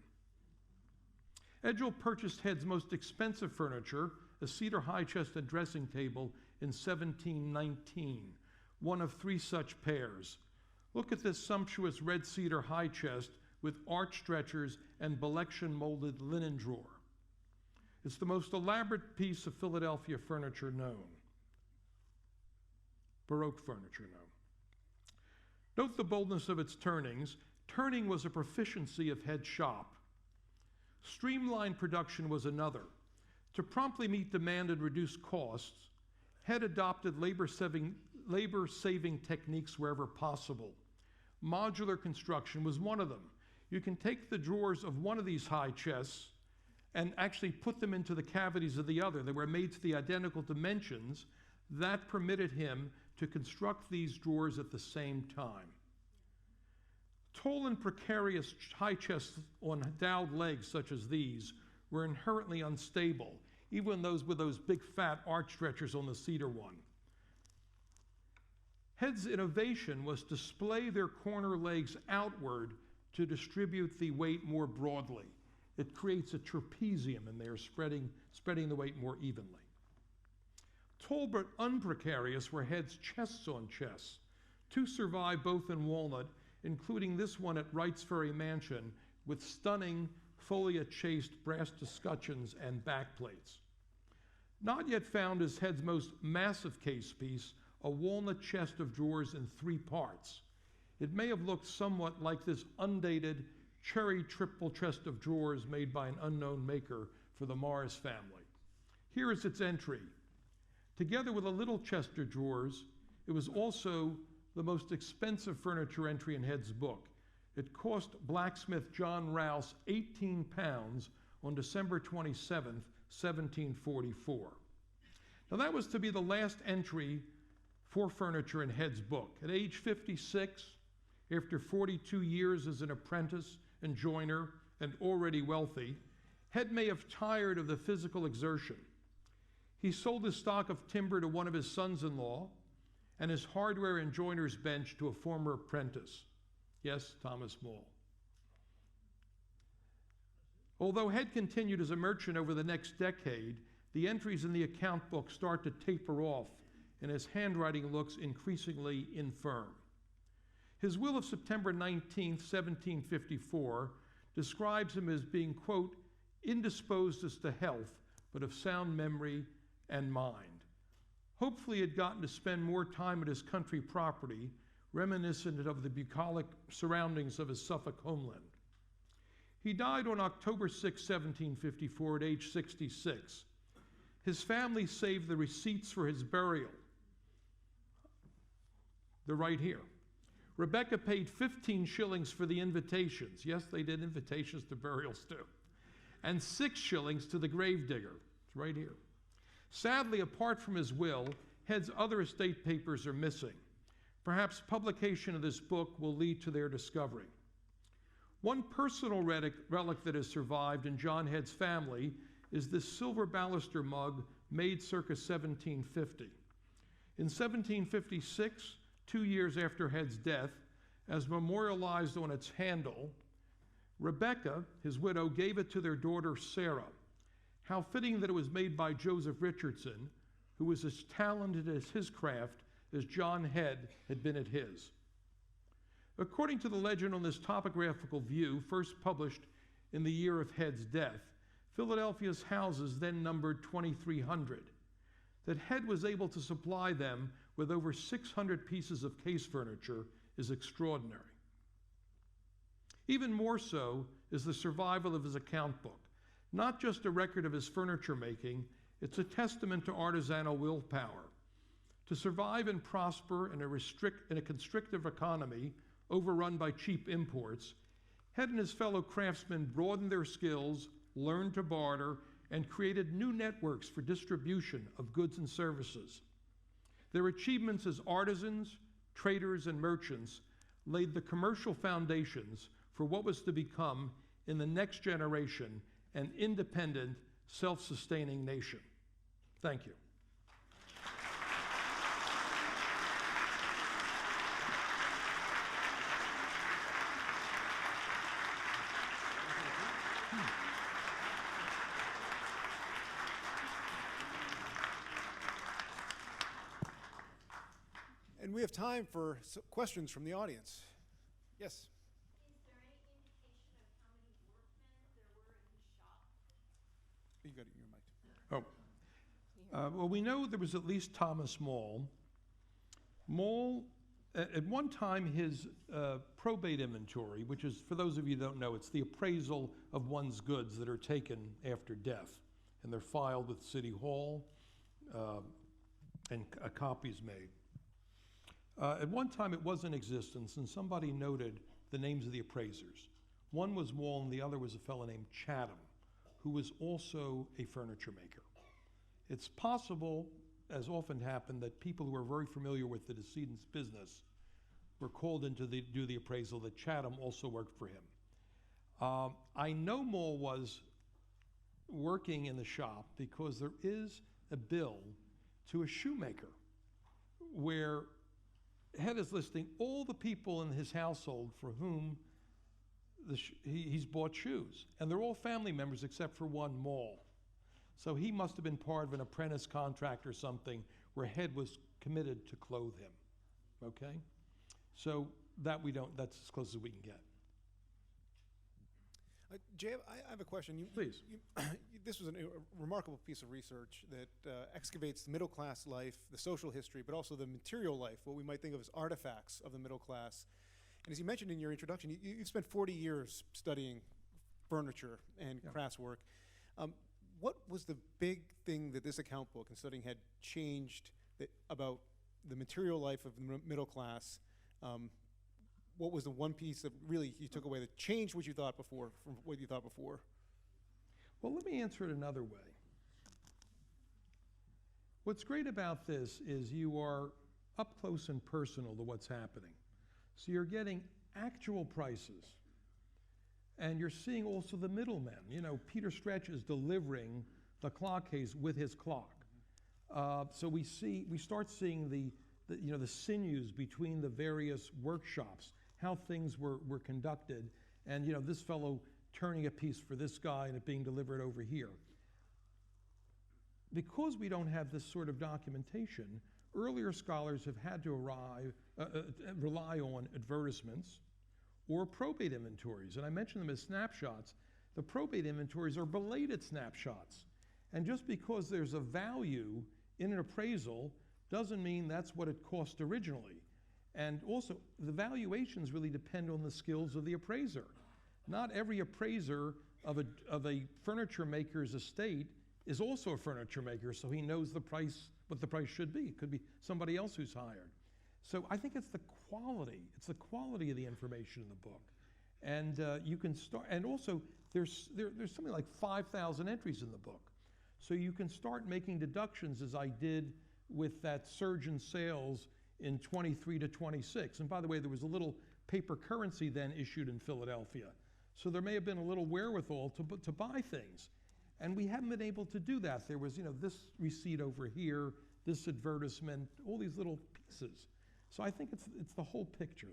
Edgel purchased Head's most expensive furniture, a cedar high chest and dressing table, in 1719, one of 3 such pairs. Look at this sumptuous red cedar high chest with arch stretchers and Belection molded linen drawer. It's the most elaborate piece of Philadelphia furniture known. Baroque furniture known. Note the boldness of its turnings. Turning was a proficiency of Head's shop. Streamlined production was another. To promptly meet demand and reduce costs, Head adopted labor-saving techniques wherever possible. Modular construction was one of them. You can take the drawers of one of these high chests and actually put them into the cavities of the other. They were made to the identical dimensions. That permitted him to construct these drawers at the same time. Tall and precarious high chests on dowed legs such as these were inherently unstable, even those with those big fat arch stretchers on the cedar one. Head's innovation was to splay their corner legs outward to distribute the weight more broadly. It creates a trapezium in there, spreading the weight more evenly. Tall but unprecarious were Head's chests on chests. 2 survive both in walnut, including this one at Wright's Ferry Mansion with stunning foliate-chased brass escutcheons and backplates. Not yet found is Head's most massive case piece, a walnut chest of drawers in 3 parts. It may have looked somewhat like this undated cherry triple chest of drawers made by an unknown maker for the Morris family. Here is its entry. Together with a little chest of drawers, it was also the most expensive furniture entry in Head's book. It cost blacksmith John Rouse 18 pounds on December 27, 1744. Now that was to be the last entry for furniture in Head's book. At age 56, after 42 years as an apprentice and joiner and already wealthy, Head may have tired of the physical exertion. He sold his stock of timber to one of his sons-in-law and his hardware and joiner's bench to a former apprentice. Yes, Thomas Moore. Although Head continued as a merchant over the next decade, the entries in the account book start to taper off and his handwriting looks increasingly infirm. His will of September 19, 1754, describes him as being, quote, indisposed as to health, but of sound memory and mind. Hopefully he had gotten to spend more time at his country property, reminiscent of the bucolic surroundings of his Suffolk homeland. He died on October 6, 1754, at age 66. His family saved the receipts for his burial. They're right here. Rebecca paid 15 shillings for the invitations. Yes, they did invitations to burials too. And 6 shillings to the gravedigger. It's right here. Sadly, apart from his will, Head's other estate papers are missing. Perhaps publication of this book will lead to their discovery. One personal relic that has survived in John Head's family is this silver baluster mug made circa 1750. In 1756, 2 years after Head's death, as memorialized on its handle, Rebecca, his widow, gave it to their daughter Sarah. How fitting that it was made by Joseph Richardson, who was as talented at his craft as John Head had been at his. According to the legend on this topographical view, first published in the year of Head's death, Philadelphia's houses then numbered 2,300. That Head was able to supply them with over 600 pieces of case furniture is extraordinary. Even more so is the survival of his account book. Not just a record of his furniture making, it's a testament to artisanal willpower. To survive and prosper in a constrictive economy overrun by cheap imports, Head and his fellow craftsmen broadened their skills, learned to barter, and created new networks for distribution of goods and services. Their achievements as artisans, traders, and merchants laid the commercial foundations for what was to become, in the next generation, an independent, self-sustaining nation. Thank you. And we have time for questions from the audience. Yes? Is there any indication of how many workmen there were in his shop? You got your mic. Well, we know there was at least Thomas Mall. Mall, at one time, his probate inventory, which is, for those of you who don't know, it's the appraisal of one's goods that are taken after death. And they're filed with City Hall, and a copy's made. At one time, it was in existence, and somebody noted the names of the appraisers. One was Wall, and the other was a fellow named Chatham, who was also a furniture maker. It's possible, as often happened, that people who are very familiar with the decedent's business were called in to do the appraisal, that Chatham also worked for him. I know Mall was working in the shop because there is a bill to a shoemaker where Head is listing all the people in his household for whom he's bought shoes. And they're all family members except for one, Mall. So he must have been part of an apprentice contract or something where Head was committed to clothe him. Okay? So that's as close as we can get. Jay, I have a question. Please. This was a remarkable piece of research that excavates the middle class life, the social history, but also the material life, what we might think of as artifacts of the middle class. And as you mentioned in your introduction, you've spent 40 years studying furniture and craftswork. What was the big thing that this account book and studying had changed about the material life of the middle class? What was the one piece that really you took away that changed what you thought before from what you thought before? Well, let me answer it another way. What's great about this is you are up close and personal to what's happening. So you're getting actual prices, and you're seeing also the middlemen. You know, Peter Stretch is delivering the clock case with his clock. So we start seeing the sinews between the various workshops, how things were conducted, and this fellow turning a piece for this guy and it being delivered over here. Because we don't have this sort of documentation, earlier scholars have had to rely on advertisements or probate inventories. And I mentioned them as snapshots. The probate inventories are belated snapshots. And just because there's a value in an appraisal doesn't mean that's what it cost originally. And also, the valuations really depend on the skills of the appraiser. Not every appraiser of a furniture maker's estate is also a furniture maker, so he knows the price, what the price should be. It could be somebody else who's hired. So I think it's the quality of the information in the book. And you can start, and also there's something like 5,000 entries in the book. So you can start making deductions, as I did with that surge in sales in 23 to 26. And by the way, there was a little paper currency then issued in Philadelphia. So there may have been a little wherewithal to buy things. And we haven't been able to do that. There was, this receipt over here, this advertisement, all these little pieces. So I think it's the whole picture.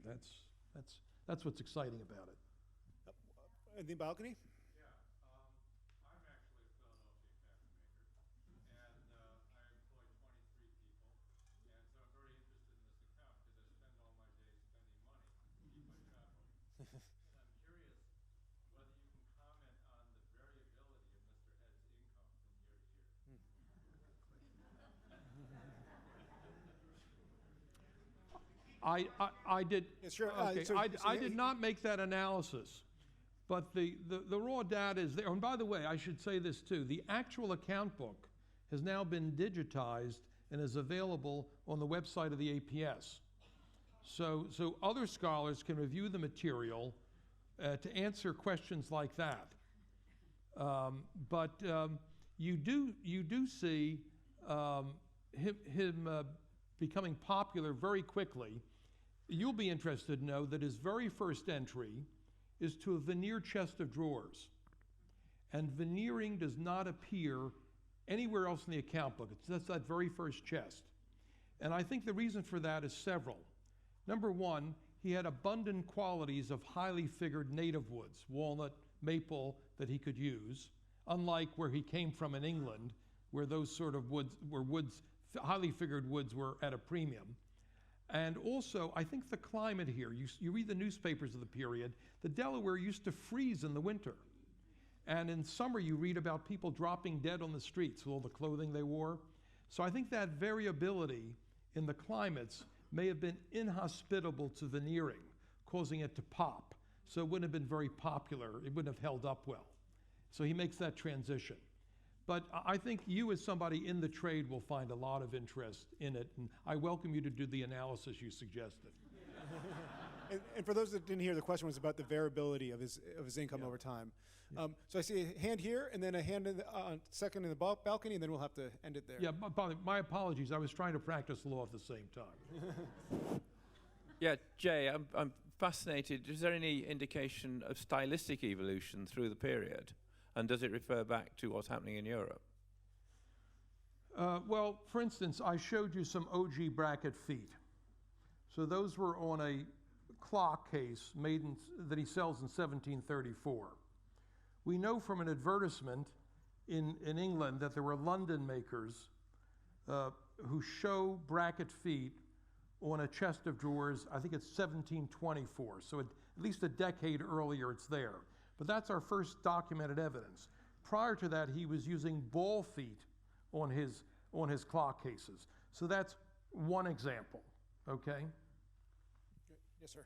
That's what's exciting about it. In the balcony? I'm actually a Philadelphia cabinetmaker, and I employ 23 people, and so I'm very interested in this account because I spend all my days spending money to keep my shop open. And I'm curious whether you can comment on the variability of Mr. Head's income from year to year. I did. Yeah, sure. Okay, I did not make that analysis, but the raw data is there. And by the way, I should say this too: the actual account book has now been digitized and is available on the website of the APS. So other scholars can review the material to answer questions like that. But you do see him becoming popular very quickly You'll be interested to know that his very first entry is to a veneer chest of drawers. And veneering does not appear anywhere else in the account book. It's just that very first chest. And I think the reason for that is several. Number one, he had abundant qualities of highly figured native woods, walnut, maple, that he could use, unlike where he came from in England, where those sort of woods, highly figured woods were at a premium. And also, I think the climate here, you read the newspapers of the period, the Delaware used to freeze in the winter. And in summer, you read about people dropping dead on the streets with all the clothing they wore. So I think that variability in the climates may have been inhospitable to veneering, causing it to pop. So it wouldn't have been very popular. It wouldn't have held up well. So he makes that transition. But I think you as somebody in the trade will find a lot of interest in it. And I welcome you to do the analysis you suggested. And for those that didn't hear, the question was about the variability of his income over time. So I see a hand here, and then a hand in the, second in the balcony, and then we'll have to end it there. Yeah, my apologies. I was trying to practice law at the same time. Yeah, Jay, I'm fascinated. Is there any indication of stylistic evolution through the period? And does it refer back to what's happening in Europe? Well, for instance, I showed you some OG bracket feet. So those were on a clock case that he sells in 1734. We know from an advertisement in England that there were London makers who show bracket feet on a chest of drawers. I think it's 1724, so at least a decade earlier it's there. But that's our first documented evidence. Prior to that, he was using ball feet on his clock cases. So that's one example, okay? Yes, sir.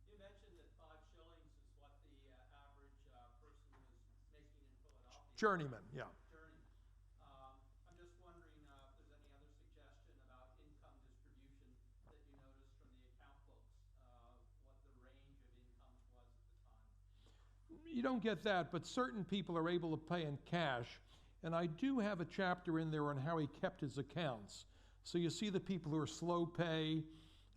You mentioned that 5 shillings is what the average person was making in Philadelphia. Journeyman, yeah. Journeyman. I'm just wondering if there's any other suggestion about income distribution that you noticed from the account books, what the range of incomes was at the time. You don't get that, but certain people are able to pay in cash. And I do have a chapter in there on how he kept his accounts. So you see the people who are slow pay,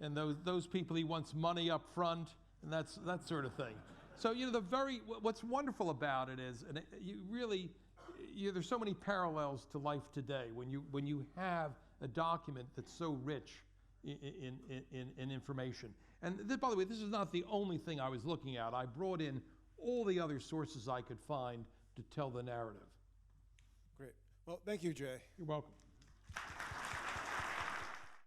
and those people he wants money up front, and that sort of thing. So what's wonderful about it is, and there's so many parallels to life today when you have a document that's so rich in information. And by the way, this is not the only thing I was looking at. I brought in all the other sources I could find to tell the narrative. Great. Well, thank you, Jay. You're welcome.